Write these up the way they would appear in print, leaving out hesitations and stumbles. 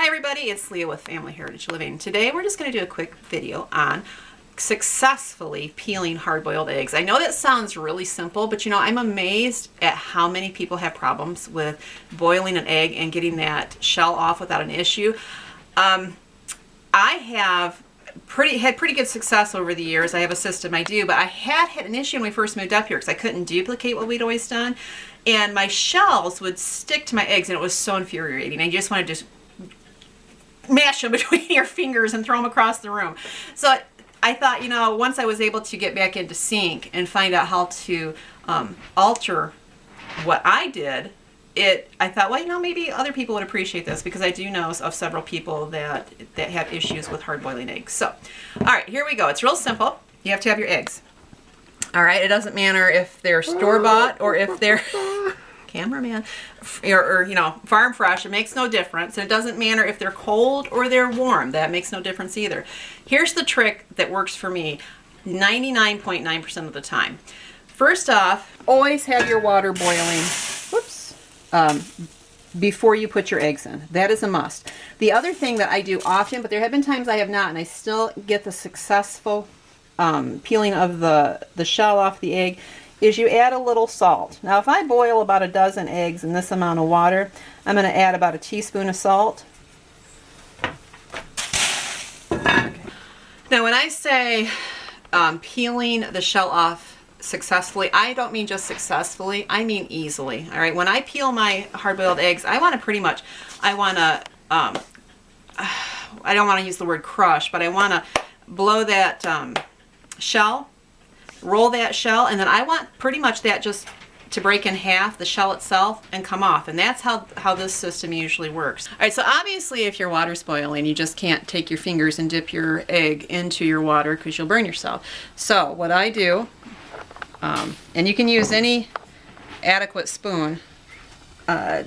Hi everybody, it's Leah with Family Heritage Living. Today we're just going to do a quick video on successfully peeling hard-boiled eggs. I know that sounds really simple, but you know, I'm amazed at how many people have problems with boiling an egg and getting that shell off without an issue. I have had pretty good success over the years. I have a system I do, but I had an issue when we first moved up here because I couldn't duplicate what we'd always done, and my shells would stick to my eggs and it was so infuriating. I just wanted to just mash them between your fingers and throw them across the room. So I thought, you know, once I was able to get back into sync and find out how to alter what I did, I thought, well, you know, maybe other people would appreciate this, because I do know of several people that have issues with hard boiling eggs. So, all right, here we go. It's real simple. You have to have your eggs. All right, it doesn't matter if they're store-bought or if they're cameraman or you know, farm fresh. It makes no difference. And it doesn't matter if they're cold or they're warm. That makes no difference either. Here's the trick that works for me 99.9% of the time. First off, always have your water boiling. Whoops. Before you put your eggs in. That is a must. The other thing that I do often, but there have been times I have not, and I still get the successful peeling of the shell off the egg, is you add a little salt. Now if I boil about a dozen eggs in this amount of water, I'm going to add about a teaspoon of salt. Okay. Now when I say peeling the shell off successfully, I don't mean just successfully, I mean easily. All right, when I peel my hard-boiled eggs, I want to I don't want to use the word crush, but I want to blow that shell, roll that shell, and then I want pretty much that just to break in half, the shell itself, and come off. And that's how this system usually works. All right, so obviously if your water's boiling, you just can't take your fingers and dip your egg into your water because you'll burn yourself. So what I do, and you can use any adequate spoon.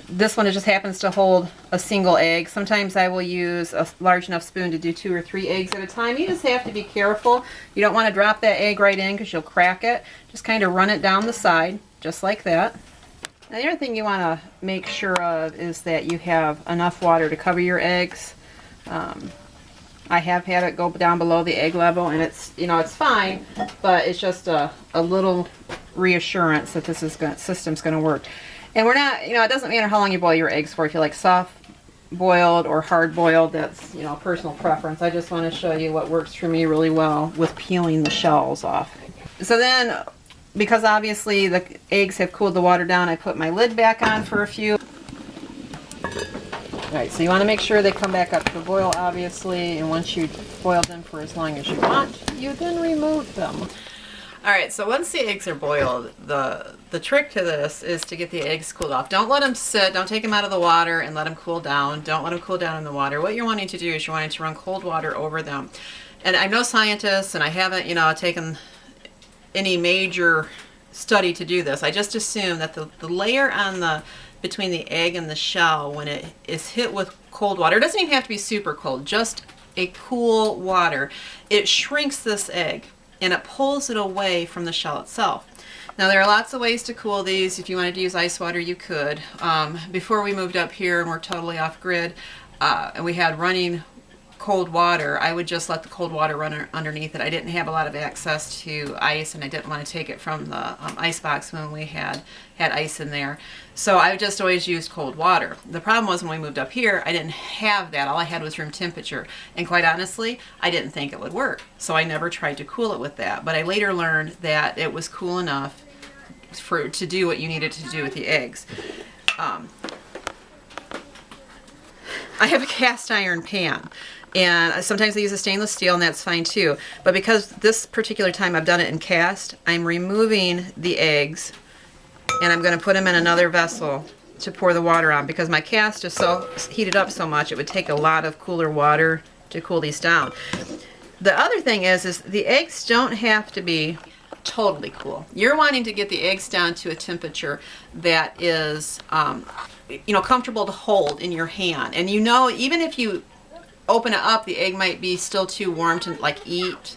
This one, it just happens to hold a single egg. Sometimes I will use a large enough spoon to do 2 or 3 eggs at a time. You just have to be careful. You don't want to drop that egg right in because you'll crack it. Just kind of run it down the side, just like that. Now the other thing you want to make sure of is that you have enough water to cover your eggs. I have had it go down below the egg level, and it's, you know, it's fine, but it's just a little reassurance that this system's going to work. And we're not, you know, it doesn't matter how long you boil your eggs for. If you like soft boiled or hard boiled, that's, you know, personal preference. I just want to show you what works for me really well with peeling the shells off. So then, because obviously the eggs have cooled the water down, I put my lid back on for a few. Alright, so you want to make sure they come back up to boil, obviously, and once you've boiled them for as long as you want, you then remove them. Alright, so once the eggs are boiled, the trick to this is to get the eggs cooled off. Don't let them sit, don't take them out of the water and let them cool down. Don't let them cool down in the water. What you're wanting to do is you're wanting to run cold water over them. And I'm no scientist, and I haven't, you know, taken any major study to do this. I just assume that the layer on between the egg and the shell, when it is hit with cold water, it doesn't even have to be super cold, just a cool water, it shrinks this egg and it pulls it away from the shell itself. Now there are lots of ways to cool these. If you wanted to use ice water, you could. Before we moved up here and we're totally off grid, and we had running cold water, I would just let the cold water run underneath it. I didn't have a lot of access to ice, and I didn't want to take it from the ice box when we had ice in there. So I just always used cold water. The problem was when we moved up here, I didn't have that. All I had was room temperature. And quite honestly, I didn't think it would work. So I never tried to cool it with that. But I later learned that it was cool enough to do what you needed to do with the eggs. I have a cast iron pan. And sometimes I use a stainless steel, and that's fine too. But because this particular time I've done it in cast, I'm removing the eggs, and I'm going to put them in another vessel to pour the water on, because my cast is so heated up so much, it would take a lot of cooler water to cool these down. The other thing is the eggs don't have to be totally cool. You're wanting to get the eggs down to a temperature that is, you know, comfortable to hold in your hand. And you know, even if you open it up, the egg might be still too warm to like eat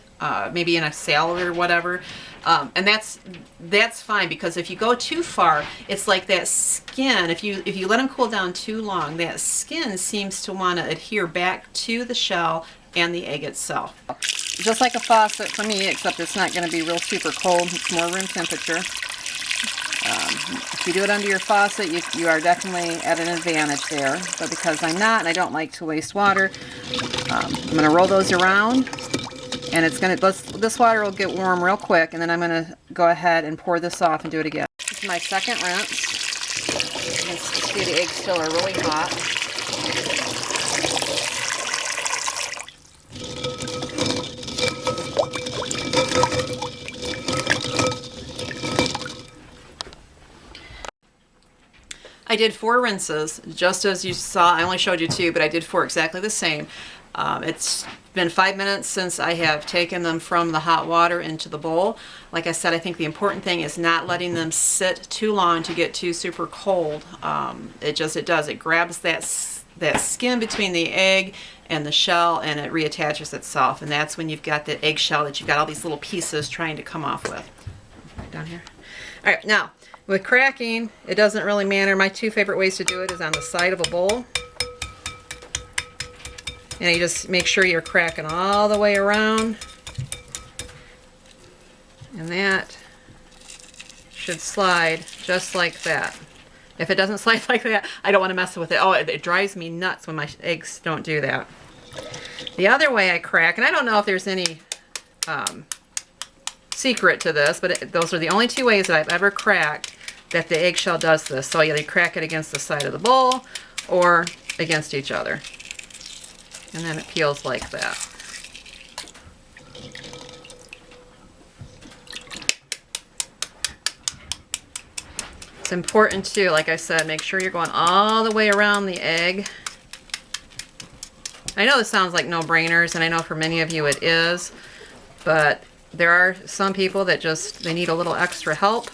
maybe in a salad or whatever. And that's fine, because if you go too far, it's like that skin. If you let them cool down too long, that skin seems to want to adhere back to the shell and the egg itself. Just like a faucet for me, except it's not going to be real super cold. It's more room temperature. If you do it under your faucet, you are definitely at an advantage there. But because I'm not, and I don't like to waste water, I'm going to roll those around. And it's going to, this water will get warm real quick, and then I'm going to go ahead and pour this off and do it again. This is my second rinse. You can see the eggs still are really hot. I did 4 rinses, just as you saw. I only showed you 2, but I did 4 exactly the same. It's been 5 minutes since I have taken them from the hot water into the bowl. Like I said, I think the important thing is not letting them sit too long to get too super cold. It grabs that skin between the egg and the shell, and it reattaches itself. And that's when you've got the eggshell that you've got all these little pieces trying to come off with. Right down here. All right, now with cracking, it doesn't really matter. My 2 favorite ways to do it is on the side of a bowl. And you just make sure you're cracking all the way around. And that should slide just like that. If it doesn't slide like that, I don't want to mess with it. Oh, it drives me nuts when my eggs don't do that. The other way I crack, and I don't know if there's any secret to this, but those are the only 2 ways that I've ever cracked that the eggshell does this. So either you crack it against the side of the bowl or against each other. And then it peels like that. It's important too, like I said, make sure you're going all the way around the egg. I know this sounds like no-brainers, and I know for many of you it is, but there are some people that they need a little extra help.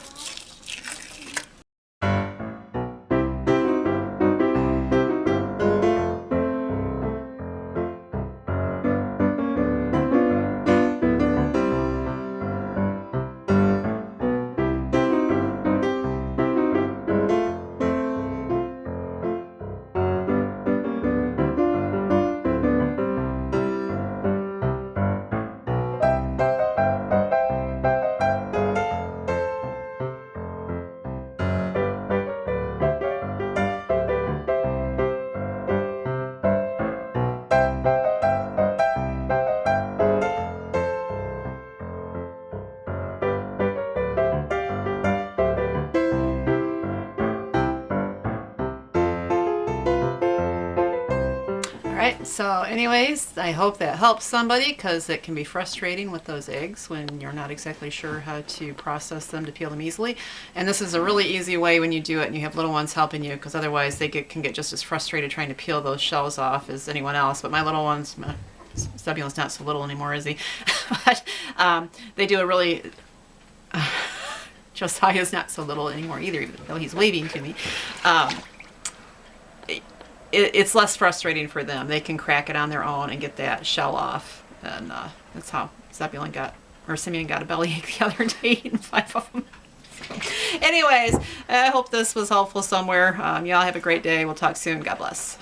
Alright, so anyways, I hope that helps somebody, because it can be frustrating with those eggs when you're not exactly sure how to process them to peel them easily. And this is a really easy way when you do it and you have little ones helping you, because otherwise they can get just as frustrated trying to peel those shells off as anyone else. But my little ones, Zebulon's not so little anymore, is he? But they do a really... Josiah's not so little anymore either, even though he's waving to me. It's less frustrating for them. They can crack it on their own and get that shell off. And that's how Simeon got a bellyache the other day, eating 5 of them. So, anyways, I hope this was helpful somewhere. Y'all have a great day. We'll talk soon. God bless.